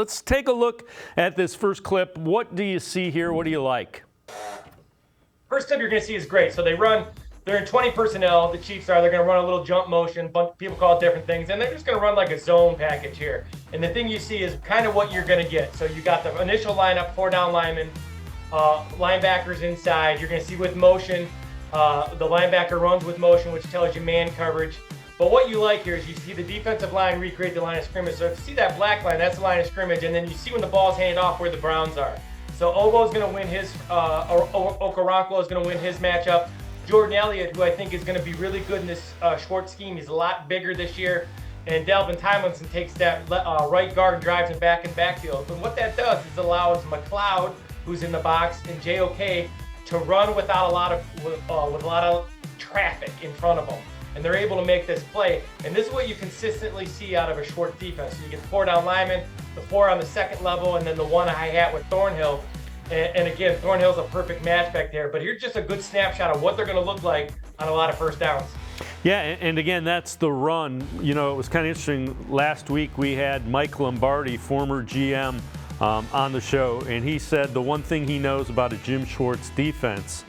Let's take a look at this first clip. What do you see here? What do you like? First clip you're going to see is great. So they're in 20 personnel. The Chiefs are. They're going to run a little jump motion. People call it different things. And they're just going to run like a zone package here. And the thing you see is kind of what you're going to get. So you got the initial lineup, 4 down linemen, linebackers inside. You're going to see with motion, the linebacker runs with motion, which tells you man coverage. But what you like here is you see the defensive line recreate the line of scrimmage. So if you see that black line, that's the line of scrimmage. And then you see when the ball's handed off where the Browns are. So Obo's going to win his, Okoronkwo is going to win his matchup. Jordan Elliott, who I think is going to be really good in this short scheme. He's a lot bigger this year. And Delvin Tomlinson takes that right guard and drives him back in backfield. But what that does is allows McLeod, who's in the box, and JOK to run without a lot of traffic in front of them. And they're able to make this play. And this is what you consistently see out of a short defense. So you get the 4 down linemen, the 4 on the second level, and then the 1 hi-hat with Thornhill. And again, Thornhill's a perfect match back there. But here's just a good snapshot of what they're going to look like on a lot of first downs. Yeah, and again, that's the run. You know, it was kind of interesting. Last week we had Mike Lombardi, former GM, on the show, and he said the one thing he knows about a Jim Schwartz defense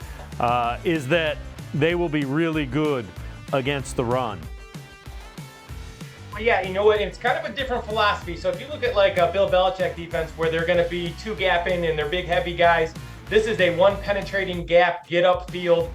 is that they will be really good against the run. Well, yeah, you know what? It's kind of a different philosophy. So if you look at like a Bill Belichick defense where they're going to be 2 gapping and they're big, heavy guys, this is a 1 penetrating gap, get up field.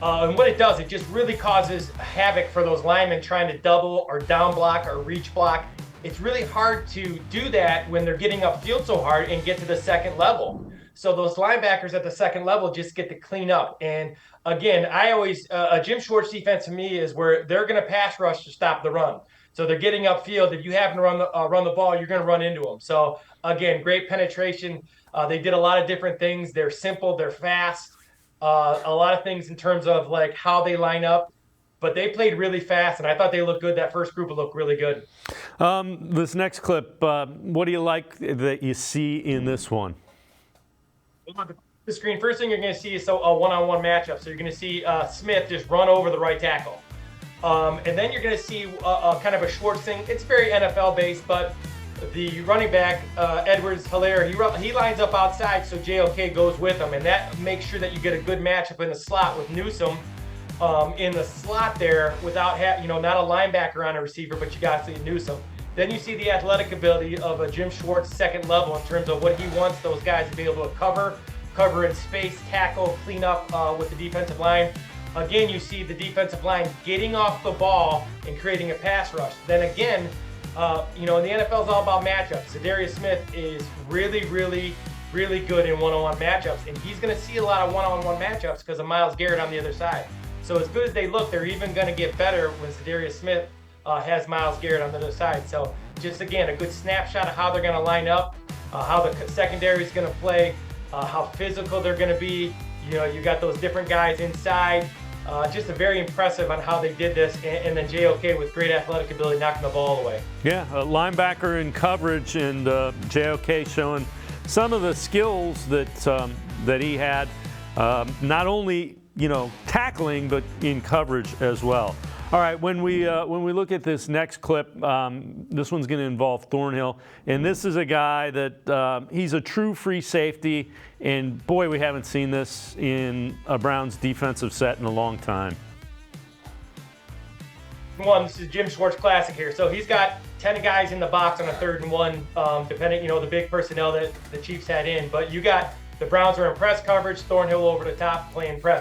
And what it does, it just really causes havoc for those linemen trying to double or down block or reach block. It's really hard to do that when they're getting upfield so hard and get to the second level. So those linebackers at the second level just get to clean up. And again, I always, a Jim Schwartz defense to me is where they're going to pass rush to stop the run. So they're getting upfield. If you happen to run the ball, you're going to run into them. So again, great penetration. They did a lot of different things. They're simple. They're fast. A lot of things in terms of like how they line up. But they played really fast, and I thought they looked good. That first group looked really good. This next clip, what do you like that you see in this one? The screen, first thing you're going to see is a one-on-one matchup. So you're going to see Smith just run over the right tackle. And then you're going to see kind of a Schwartz thing. It's very NFL-based, but the running back, Edwards-Helaire, he lines up outside, so JOK goes with him. And that makes sure that you get a good matchup in the slot with Newsome in the slot there without, not a linebacker on a receiver, but you got to see Newsome. Then you see the athletic ability of a Jim Schwartz second level in terms of what he wants those guys to be able to cover in space, tackle, clean up with the defensive line. Again, you see the defensive line getting off the ball and creating a pass rush. Then again, the NFL is all about matchups. Zadarius Smith is really, really, really good in one-on-one matchups, and he's going to see a lot of one-on-one matchups because of Myles Garrett on the other side. So as good as they look, they're even going to get better when Zadarius Smith has Myles Garrett on the other side. So just, again, a good snapshot of how they're going to line up, how the secondary is going to play, how physical they're going to be. You got those different guys inside. Just very impressive on how they did this. And then JOK with great athletic ability knocking the ball away. Yeah, a linebacker in coverage, and JOK showing some of the skills that he had, not only tackling, but in coverage as well. All right, when we look at this next clip, this one's going to involve Thornhill, and this is a guy that he's a true free safety, and boy, we haven't seen this in a Browns defensive set in a long time. This is Jim Schwartz classic here. So he's got 10 guys in the box on a 3rd and 1, depending, the big personnel that the Chiefs had in. But you got the Browns are in press coverage, Thornhill over the top playing free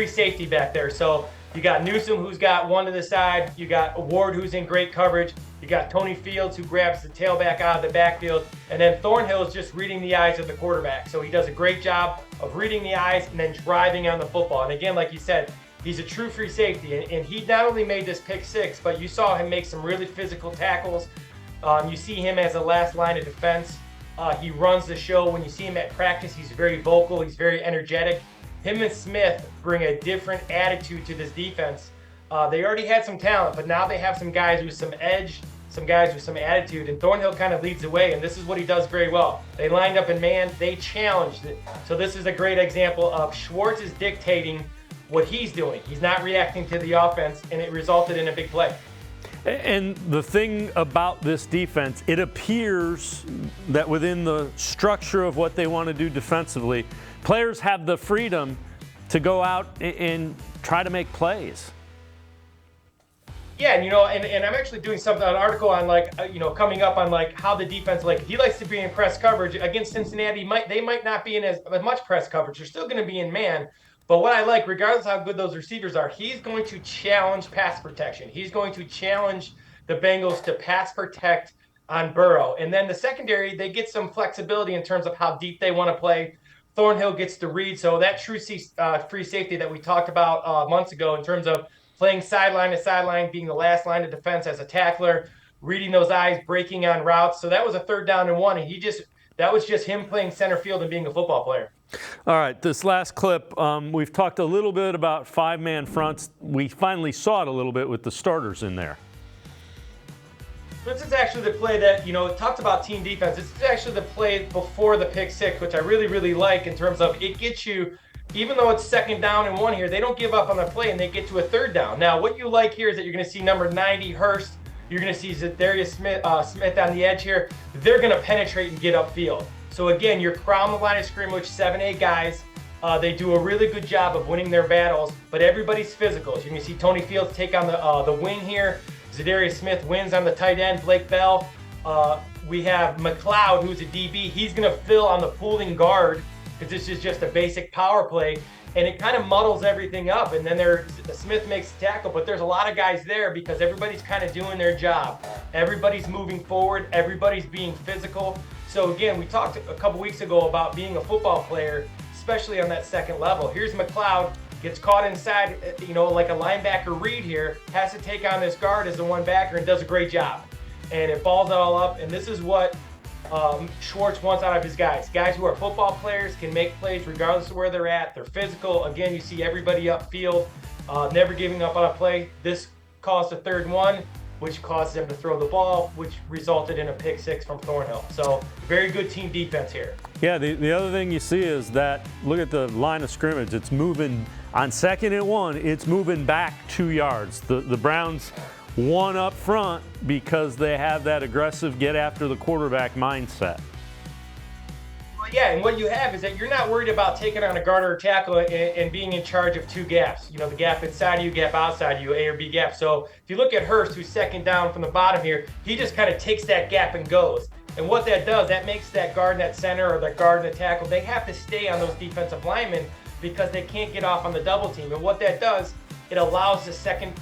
safety back there. So you got Newsome, who's got 1 to the side. You got Ward, who's in great coverage. You got Tony Fields, who grabs the tailback out of the backfield. And then Thornhill is just reading the eyes of the quarterback. So he does a great job of reading the eyes and then driving on the football. And again, like you said, he's a true free safety. And he not only made this pick 6, but you saw him make some really physical tackles. You see him as a last line of defense. He runs the show. When you see him at practice, he's very vocal. He's very energetic. Him and Smith bring a different attitude to this defense. They already had some talent, but now they have some guys with some edge, some guys with some attitude, and Thornhill kind of leads the way, and this is what he does very well. They lined up in man, they challenged it. So this is a great example of Schwartz is dictating what he's doing. He's not reacting to the offense, and it resulted in a big play. And the thing about this defense, it appears that within the structure of what they want to do defensively, players have the freedom to go out and try to make plays. Yeah, and I'm actually doing an article on coming up on how the defense, he likes to be in press coverage against Cincinnati. They might not be in as much press coverage. They're still going to be in man. But what I like, regardless of how good those receivers are, he's going to challenge pass protection. He's going to challenge the Bengals to pass protect on Burrow. And then the secondary, they get some flexibility in terms of how deep they want to play. Thornhill gets to read. So that true free safety that we talked about months ago in terms of playing sideline to sideline, being the last line of defense as a tackler, reading those eyes, breaking on routes. So that was a 3rd down and 1. And that was just him playing center field and being a football player. All right, this last clip, we've talked a little bit about 5-man fronts. We finally saw it a little bit with the starters in there. This is actually the play that, it talked about team defense. This is actually the play before the pick six, which I really, really like in terms of it gets you, even though it's 2nd down and 1 here, they don't give up on the play and they get to a 3rd down. Now, what you like here is that you're going to see number 90, Hurst. You're going to see Zadarius Smith on the edge here. They're going to penetrate and get upfield. So again, you're crowding the line of scrimmage, 7-8 guys. They do a really good job of winning their battles, but everybody's physical. So you can see Tony Fields take on the wing here. Zadarius Smith wins on the tight end, Blake Bell. We have McLeod, who's a DB. He's going to fill on the pulling guard because this is just a basic power play, and it kind of muddles everything up. And then Smith makes the tackle, but there's a lot of guys there because everybody's kind of doing their job. Everybody's moving forward. Everybody's being physical. So again, we talked a couple weeks ago about being a football player, especially on that 2nd level. Here's McLeod, gets caught inside, like a linebacker read here, has to take on this guard as the one backer and does a great job. And it balls it all up, and this is what Schwartz wants out of his guys. Guys who are football players can make plays regardless of where they're at. They're physical. Again, you see everybody upfield, never giving up on a play. This caused a 3rd and 1, which caused them to throw the ball, which resulted in a pick six from Thornhill. So very good team defense here. Yeah, the other thing you see is that, look at the line of scrimmage. It's moving on 2nd and 1. It's moving back 2 yards. The Browns won up front because they have that aggressive get after the quarterback mindset. Well, yeah, and what you have is that you're not worried about taking on a guard or tackle and being in charge of 2 gaps. The gap inside of you, gap outside of you, A or B gap. So if you look at Hurst, who's 2nd down from the bottom here, he just kind of takes that gap and goes. And what that does, that makes that guard and that center or that guard and the tackle, they have to stay on those defensive linemen because they can't get off on the double team. And what that does, it allows the second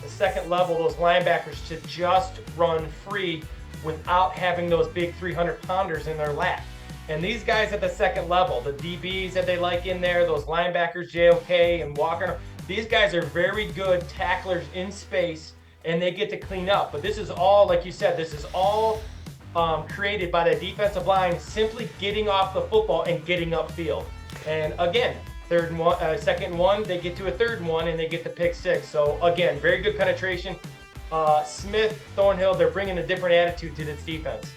level, those linebackers, to just run free without having those big 300-pounders in their lap. And these guys at the 2nd level, the DBs that they like in there, those linebackers, JOK and Walker, these guys are very good tacklers in space, and they get to clean up. But this is all, like you said, this is all created by the defensive line simply getting off the football and getting upfield. And again, 2nd and 1, they get to a 3rd and 1, and they get the pick six. So again, very good penetration. Smith, Thornhill, they're bringing a different attitude to this defense.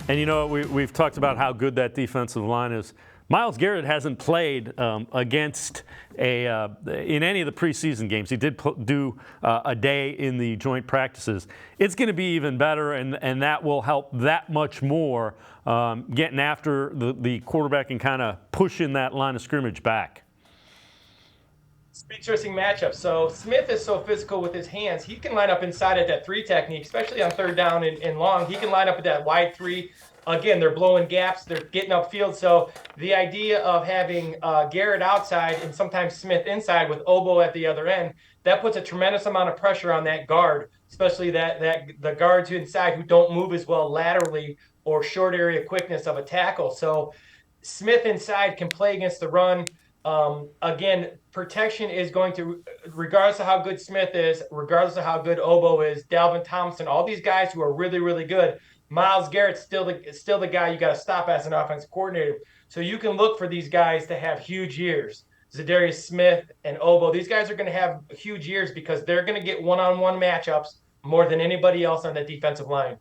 And we've talked about how good that defensive line is. Myles Garrett hasn't played against in any of the preseason games. He did do a day in the joint practices. It's going to be even better, and that will help that much more getting after the quarterback and kind of pushing that line of scrimmage back. It's an interesting matchup. So Smith is so physical with his hands. He can line up inside at that 3 technique, especially on 3rd down and long. He can line up at that wide 3. Again, they're blowing gaps. They're getting upfield. So the idea of having Garrett outside and sometimes Smith inside with Obo at the other end, that puts a tremendous amount of pressure on that guard, especially the guards who inside who don't move as well laterally or short area quickness of a tackle. So Smith inside can play against the run. Again, protection is going to, regardless of how good Smith is, regardless of how good Obo is, Dalvin Thompson, all these guys who are really, really good, Myles Garrett's still the guy you got to stop as an offensive coordinator. So you can look for these guys to have huge years. Zadarius Smith and Obo, these guys are going to have huge years because they're going to get one-on-one matchups more than anybody else on the defensive line.